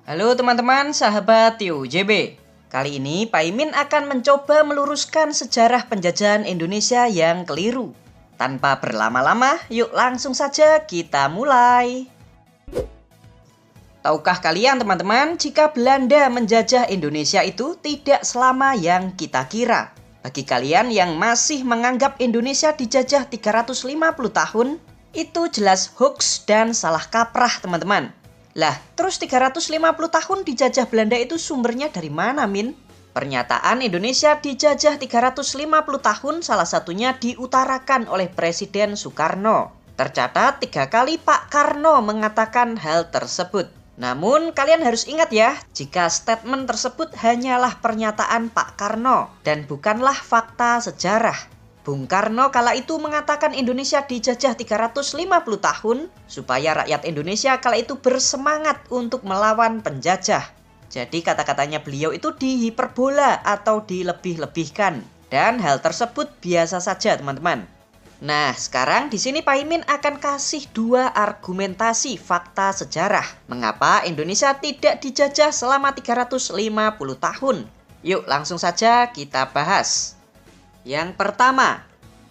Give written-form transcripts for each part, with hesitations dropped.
Halo teman-teman, sahabat YB. Kali ini Pak Imin akan mencoba meluruskan sejarah penjajahan Indonesia yang keliru. Tanpa berlama-lama, yuk langsung saja kita mulai. Tahukah kalian teman-teman, jika Belanda menjajah Indonesia itu tidak selama yang kita kira. Bagi kalian yang masih menganggap Indonesia dijajah 350 tahun, itu jelas hoax dan salah kaprah teman-teman. Lah, terus 350 tahun dijajah Belanda itu sumbernya dari mana, Min? Pernyataan Indonesia dijajah 350 tahun salah satunya diutarakan oleh Presiden Soekarno. Tercatat 3 kali Pak Karno mengatakan hal tersebut. Namun kalian harus ingat ya, jika statement tersebut hanyalah pernyataan Pak Karno dan bukanlah fakta sejarah. Bung Karno kala itu mengatakan Indonesia dijajah 350 tahun supaya rakyat Indonesia kala itu bersemangat untuk melawan penjajah. Jadi kata-katanya beliau itu dihiperbola atau dilebih-lebihkan. Dan hal tersebut biasa saja teman-teman. Nah, sekarang di sini Pak Imin akan kasih 2 argumentasi fakta sejarah mengapa Indonesia tidak dijajah selama 350 tahun. Yuk langsung saja kita bahas. Yang pertama,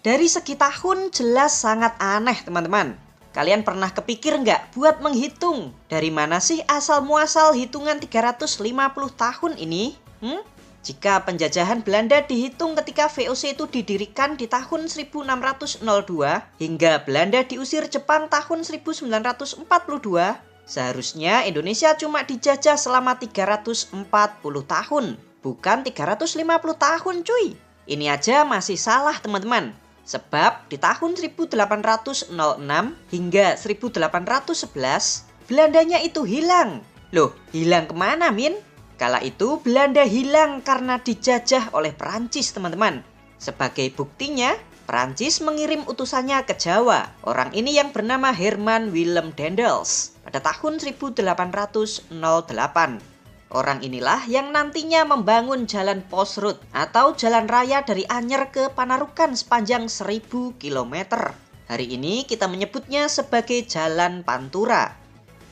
dari segi tahun jelas sangat aneh teman-teman. Kalian pernah kepikir nggak buat menghitung dari mana sih asal muasal hitungan 350 tahun ini? Jika penjajahan Belanda dihitung ketika VOC itu didirikan di tahun 1602 hingga Belanda diusir Jepang tahun 1942, seharusnya Indonesia cuma dijajah selama 340 tahun, bukan 350 tahun cuy. Ini aja masih salah teman-teman. Sebab di tahun 1806 hingga 1811 Belandanya itu hilang. Loh, hilang kemana Min? Kala itu Belanda hilang karena dijajah oleh Perancis teman-teman. Sebagai buktinya, Perancis mengirim utusannya ke Jawa. Orang ini yang bernama Herman Willem Daendels pada tahun 1808. Orang inilah yang nantinya membangun jalan Post Road atau jalan raya dari Anyer ke Panarukan sepanjang 1000 km. Hari ini kita menyebutnya sebagai Jalan Pantura.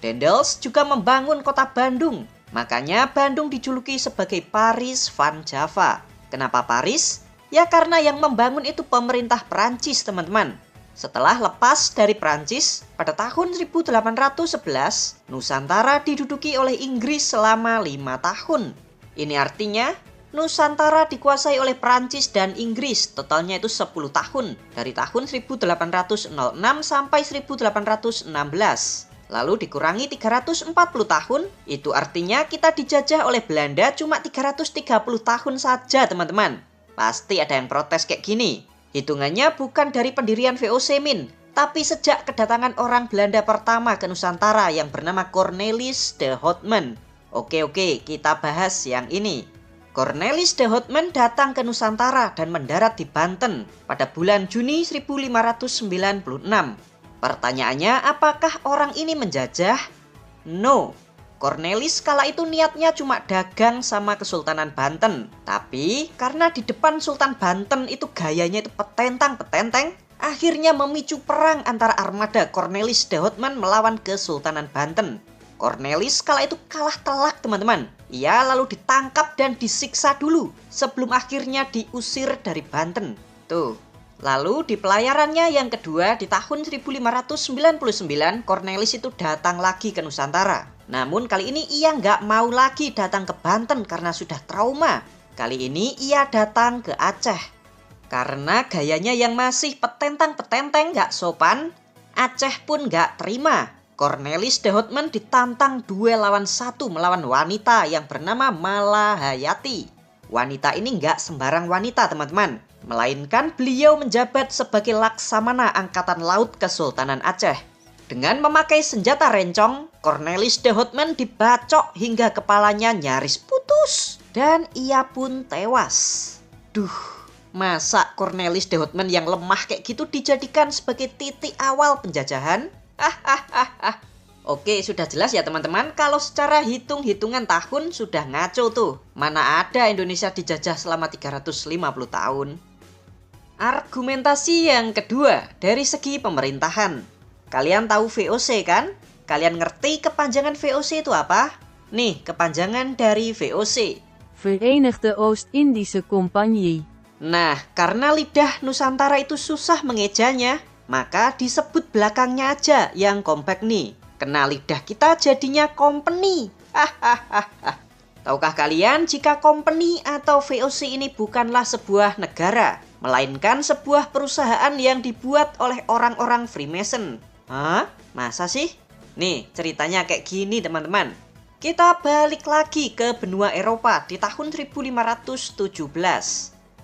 Daendels juga membangun kota Bandung. Makanya Bandung dijuluki sebagai Paris van Java. Kenapa Paris? Ya karena yang membangun itu pemerintah Perancis teman-teman. Setelah lepas dari Prancis, pada tahun 1811, Nusantara diduduki oleh Inggris selama 5 tahun. Ini artinya, Nusantara dikuasai oleh Prancis dan Inggris, totalnya itu 10 tahun, dari tahun 1806 sampai 1816. Lalu dikurangi 340 tahun, itu artinya kita dijajah oleh Belanda cuma 330 tahun saja teman-teman. Pasti ada yang protes kayak gini. Hitungannya bukan dari pendirian VOC Min, tapi sejak kedatangan orang Belanda pertama ke Nusantara yang bernama Cornelis de Houtman. Oke, kita bahas yang ini. Cornelis de Houtman datang ke Nusantara dan mendarat di Banten pada bulan Juni 1596. Pertanyaannya, apakah orang ini menjajah? No. Cornelis kala itu niatnya cuma dagang sama Kesultanan Banten. Tapi karena di depan Sultan Banten itu gayanya itu petentang-petenteng, akhirnya memicu perang antara armada Cornelis de Houtman melawan Kesultanan Banten. Cornelis kala itu kalah telak teman-teman. Ia lalu ditangkap dan disiksa dulu sebelum akhirnya diusir dari Banten. Tuh. Lalu di pelayarannya yang kedua di tahun 1599 Cornelis itu datang lagi ke Nusantara. Namun kali ini ia nggak mau lagi datang ke Banten karena sudah trauma. Kali ini ia datang ke Aceh. Karena gayanya yang masih petentang-petenteng nggak sopan, Aceh pun nggak terima. Cornelis de Houtman ditantang 2-1 melawan wanita yang bernama Malahayati. Wanita ini nggak sembarang wanita teman-teman, melainkan beliau menjabat sebagai Laksamana Angkatan Laut Kesultanan Aceh. Dengan memakai senjata rencong, Cornelis de Houtman dibacok hingga kepalanya nyaris putus. Dan ia pun tewas. Duh, masa Cornelis de Houtman yang lemah kayak gitu dijadikan sebagai titik awal penjajahan? Oke, sudah jelas ya teman-teman, kalau secara hitung-hitungan tahun sudah ngaco tuh. Mana ada Indonesia dijajah selama 350 tahun. Argumentasi yang kedua dari segi pemerintahan. Kalian tahu VOC kan? Kalian ngerti kepanjangan VOC itu apa? Nih, kepanjangan dari VOC. Verenigde Oost-Indische Compagnie. Nah, karena lidah Nusantara itu susah mengejanya, maka disebut belakangnya aja yang kompak nih. Kena lidah kita jadinya company. Hahaha. Tahukah kalian jika company atau VOC ini bukanlah sebuah negara, melainkan sebuah perusahaan yang dibuat oleh orang-orang Freemason? Hah? Masa sih? Nih, ceritanya kayak gini teman-teman. Kita balik lagi ke benua Eropa di tahun 1517.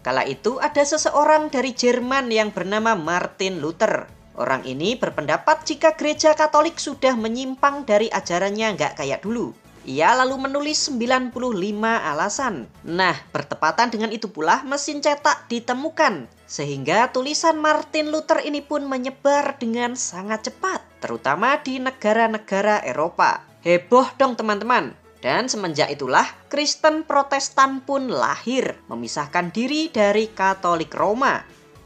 Kala itu ada seseorang dari Jerman yang bernama Martin Luther. Orang ini berpendapat jika gereja Katolik sudah menyimpang dari ajarannya nggak kayak dulu. Ia lalu menulis 95 alasan. Nah, bertepatan dengan itu pula mesin cetak ditemukan. Sehingga tulisan Martin Luther ini pun menyebar dengan sangat cepat. Terutama di negara-negara Eropa. Heboh dong teman-teman. Dan semenjak itulah Kristen Protestan pun lahir, memisahkan diri dari Katolik Roma.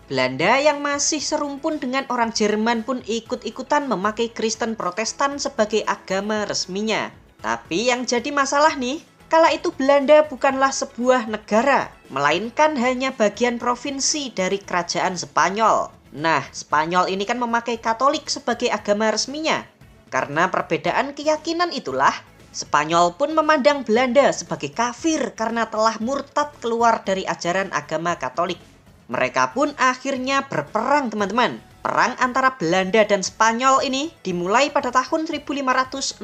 Belanda yang masih serumpun dengan orang Jerman pun ikut-ikutan memakai Kristen Protestan sebagai agama resminya. Tapi yang jadi masalah nih, kala itu Belanda bukanlah sebuah negara, melainkan hanya bagian provinsi dari kerajaan Spanyol. Nah, Spanyol ini kan memakai Katolik sebagai agama resminya. Karena perbedaan keyakinan itulah, Spanyol pun memandang Belanda sebagai kafir karena telah murtad keluar dari ajaran agama Katolik. Mereka pun akhirnya berperang teman-teman. Perang antara Belanda dan Spanyol ini dimulai pada tahun 1568.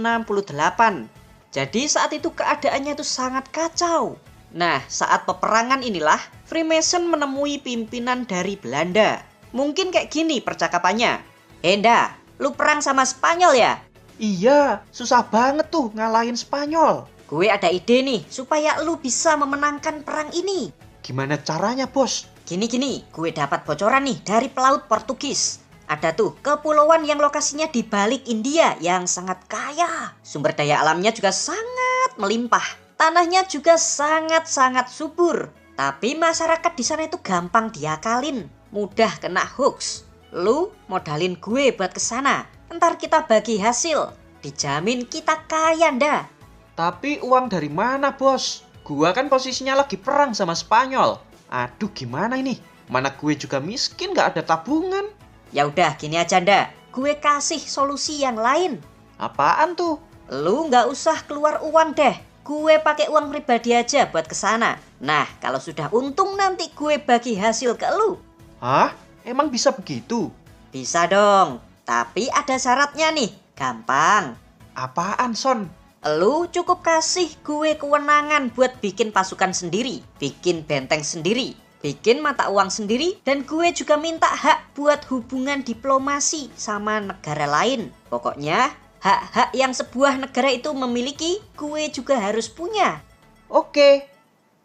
Jadi saat itu keadaannya itu sangat kacau. Nah, saat peperangan inilah Freemason menemui pimpinan dari Belanda. Mungkin kayak gini percakapannya. Enda, lu perang sama Spanyol ya? Iya, susah banget tuh ngalahin Spanyol. Gue ada ide nih, supaya lu bisa memenangkan perang ini. Gimana caranya, bos? Gini, gue dapat bocoran nih dari pelaut Portugis. Ada tuh kepulauan yang lokasinya di balik India yang sangat kaya. Sumber daya alamnya juga sangat melimpah. Tanahnya juga sangat-sangat subur. Tapi masyarakat di sana itu gampang diakalin, mudah kena hoax. Lu modalin gue buat kesana. Ntar kita bagi hasil. Dijamin kita kaya ndah. Tapi uang dari mana, bos? Gua kan posisinya lagi perang sama Spanyol. Aduh, gimana ini? Mana gue juga miskin, gak ada tabungan. Ya udah gini aja ndah. Gue kasih solusi yang lain. Apaan tuh? Lu nggak usah keluar uang deh. Gue pakai uang pribadi aja buat kesana. Nah, kalau sudah untung nanti gue bagi hasil ke lu. Hah? Emang bisa begitu? Bisa dong. Tapi ada syaratnya nih, gampang. Apaan, Son? Lu cukup kasih gue kewenangan buat bikin pasukan sendiri, bikin benteng sendiri, bikin mata uang sendiri, dan gue juga minta hak buat hubungan diplomasi sama negara lain. Pokoknya, hak-hak yang sebuah negara itu memiliki, gue juga harus punya. Oke.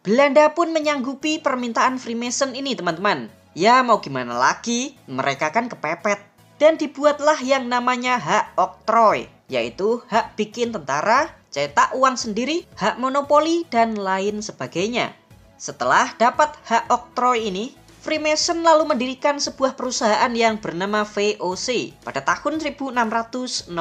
Belanda pun menyanggupi permintaan Freemason ini, teman-teman. Ya mau gimana lagi, mereka kan kepepet. Dan dibuatlah yang namanya hak oktroy, yaitu hak bikin tentara, cetak uang sendiri, hak monopoli, dan lain sebagainya. Setelah dapat hak oktroy ini, Freemason lalu mendirikan sebuah perusahaan yang bernama VOC pada tahun 1602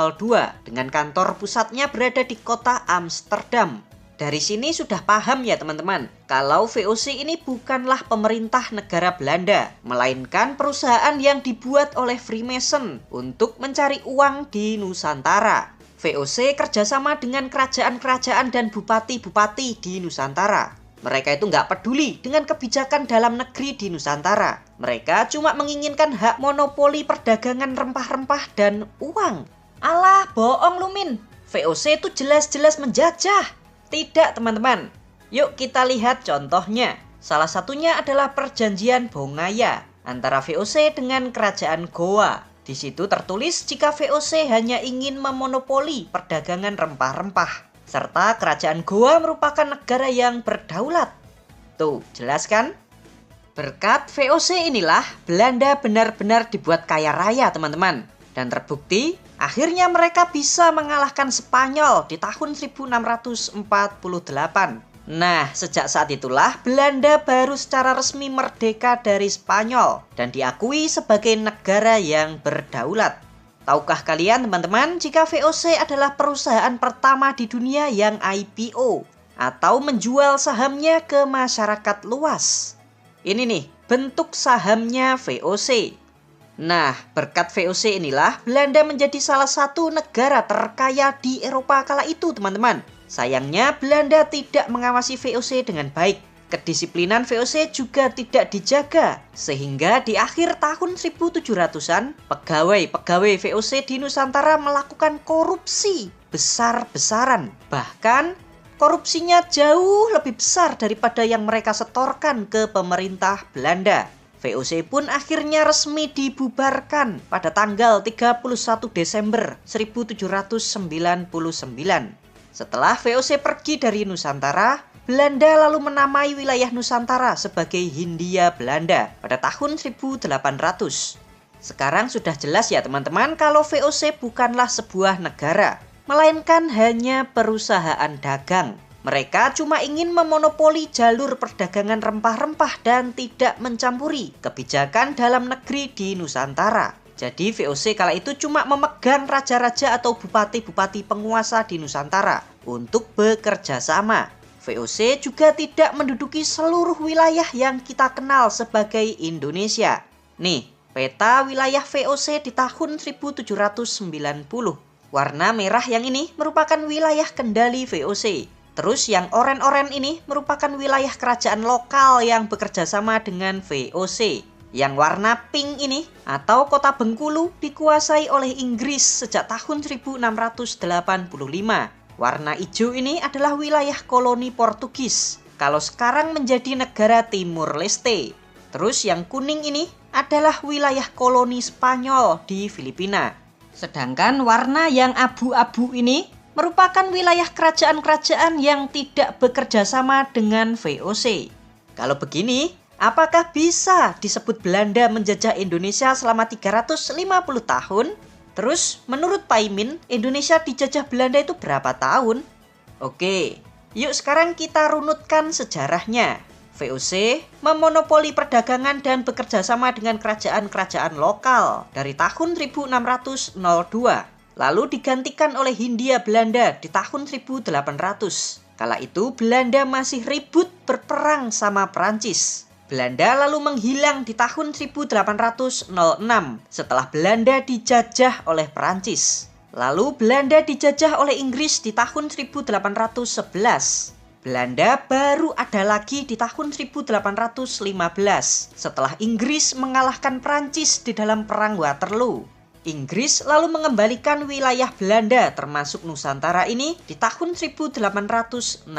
dengan kantor pusatnya berada di kota Amsterdam. Dari sini sudah paham ya teman-teman, kalau VOC ini bukanlah pemerintah negara Belanda, melainkan perusahaan yang dibuat oleh Freemason untuk mencari uang di Nusantara. VOC kerjasama dengan kerajaan-kerajaan dan bupati-bupati di Nusantara. Mereka itu nggak peduli dengan kebijakan dalam negeri di Nusantara. Mereka cuma menginginkan hak monopoli perdagangan rempah-rempah dan uang. Alah, bohong lu Min. VOC itu jelas-jelas menjajah. Tidak teman-teman, yuk kita lihat contohnya. Salah satunya adalah perjanjian Bongaya antara VOC dengan kerajaan Goa. Di situ tertulis jika VOC hanya ingin memonopoli perdagangan rempah-rempah. Serta kerajaan Goa merupakan negara yang berdaulat. Tuh, jelas kan? Berkat VOC inilah Belanda benar-benar dibuat kaya raya teman-teman. Dan terbukti akhirnya mereka bisa mengalahkan Spanyol di tahun 1648. Nah, sejak saat itulah Belanda baru secara resmi merdeka dari Spanyol dan diakui sebagai negara yang berdaulat. Tahukah kalian teman-teman jika VOC adalah perusahaan pertama di dunia yang IPO atau menjual sahamnya ke masyarakat luas? Ini nih bentuk sahamnya VOC. Nah, berkat VOC inilah Belanda menjadi salah satu negara terkaya di Eropa kala itu, teman-teman. Sayangnya Belanda tidak mengawasi VOC dengan baik. Kedisiplinan VOC juga tidak dijaga, sehingga di akhir tahun 1700-an, pegawai-pegawai VOC di Nusantara melakukan korupsi besar-besaran. Bahkan, korupsinya jauh lebih besar daripada yang mereka setorkan ke pemerintah Belanda. VOC pun akhirnya resmi dibubarkan pada tanggal 31 Desember 1799. Setelah VOC pergi dari Nusantara, Belanda lalu menamai wilayah Nusantara sebagai Hindia Belanda pada tahun 1800. Sekarang sudah jelas ya teman-teman kalau VOC bukanlah sebuah negara, melainkan hanya perusahaan dagang. Mereka cuma ingin memonopoli jalur perdagangan rempah-rempah dan tidak mencampuri kebijakan dalam negeri di Nusantara. Jadi VOC kala itu cuma memegang raja-raja atau bupati-bupati penguasa di Nusantara untuk bekerja sama. VOC juga tidak menduduki seluruh wilayah yang kita kenal sebagai Indonesia. Nih, peta wilayah VOC di tahun 1790. Warna merah yang ini merupakan wilayah kendali VOC. Terus yang oranye-oranye ini merupakan wilayah kerajaan lokal yang bekerja sama dengan VOC. Yang warna pink ini atau kota Bengkulu dikuasai oleh Inggris sejak tahun 1685. Warna hijau ini adalah wilayah koloni Portugis. Kalau sekarang menjadi negara Timur Leste. Terus yang kuning ini adalah wilayah koloni Spanyol di Filipina. Sedangkan warna yang abu-abu ini merupakan wilayah kerajaan-kerajaan yang tidak bekerja sama dengan VOC. Kalau begini, apakah bisa disebut Belanda menjajah Indonesia selama 350 tahun? Terus, menurut Paimin, Indonesia dijajah Belanda itu berapa tahun? Oke, yuk sekarang kita runutkan sejarahnya. VOC memonopoli perdagangan dan bekerja sama dengan kerajaan-kerajaan lokal dari tahun 1602. Lalu digantikan oleh Hindia Belanda di tahun 1800. Kala itu Belanda masih ribut berperang sama Prancis. Belanda lalu menghilang di tahun 1806 setelah Belanda dijajah oleh Prancis. Lalu Belanda dijajah oleh Inggris di tahun 1811. Belanda baru ada lagi di tahun 1815 setelah Inggris mengalahkan Prancis di dalam perang Waterloo. Inggris lalu mengembalikan wilayah Belanda termasuk Nusantara ini di tahun 1816.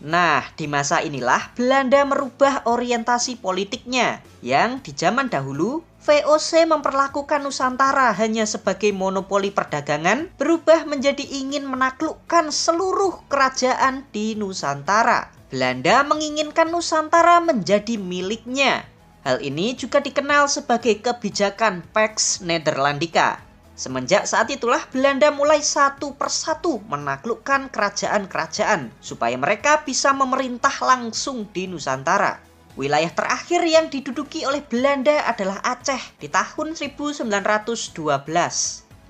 Nah, di masa inilah Belanda merubah orientasi politiknya yang di zaman dahulu VOC memperlakukan Nusantara hanya sebagai monopoli perdagangan berubah menjadi ingin menaklukkan seluruh kerajaan di Nusantara. Belanda menginginkan Nusantara menjadi miliknya. Hal ini juga dikenal sebagai kebijakan Pax Nederlandica. Semenjak saat itulah Belanda mulai satu persatu menaklukkan kerajaan-kerajaan supaya mereka bisa memerintah langsung di Nusantara. Wilayah terakhir yang diduduki oleh Belanda adalah Aceh di tahun 1912.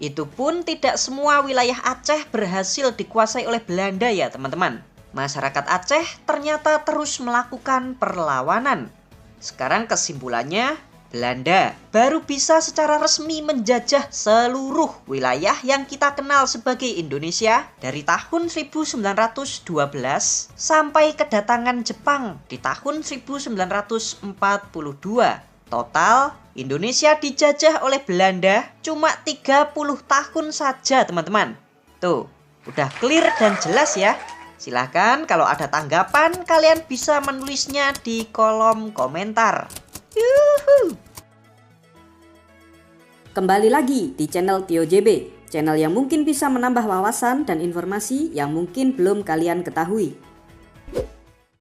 Itu pun tidak semua wilayah Aceh berhasil dikuasai oleh Belanda ya teman-teman. Masyarakat Aceh ternyata terus melakukan perlawanan. Sekarang kesimpulannya, Belanda baru bisa secara resmi menjajah seluruh wilayah yang kita kenal sebagai Indonesia dari tahun 1912 sampai kedatangan Jepang di tahun 1942. Total, Indonesia dijajah oleh Belanda cuma 30 tahun saja teman-teman. Tuh, udah clear dan jelas ya. Silahkan kalau ada tanggapan kalian bisa menulisnya di kolom komentar. Yuhu. Kembali lagi di channel Tio JB, channel yang mungkin bisa menambah wawasan dan informasi yang mungkin belum kalian ketahui.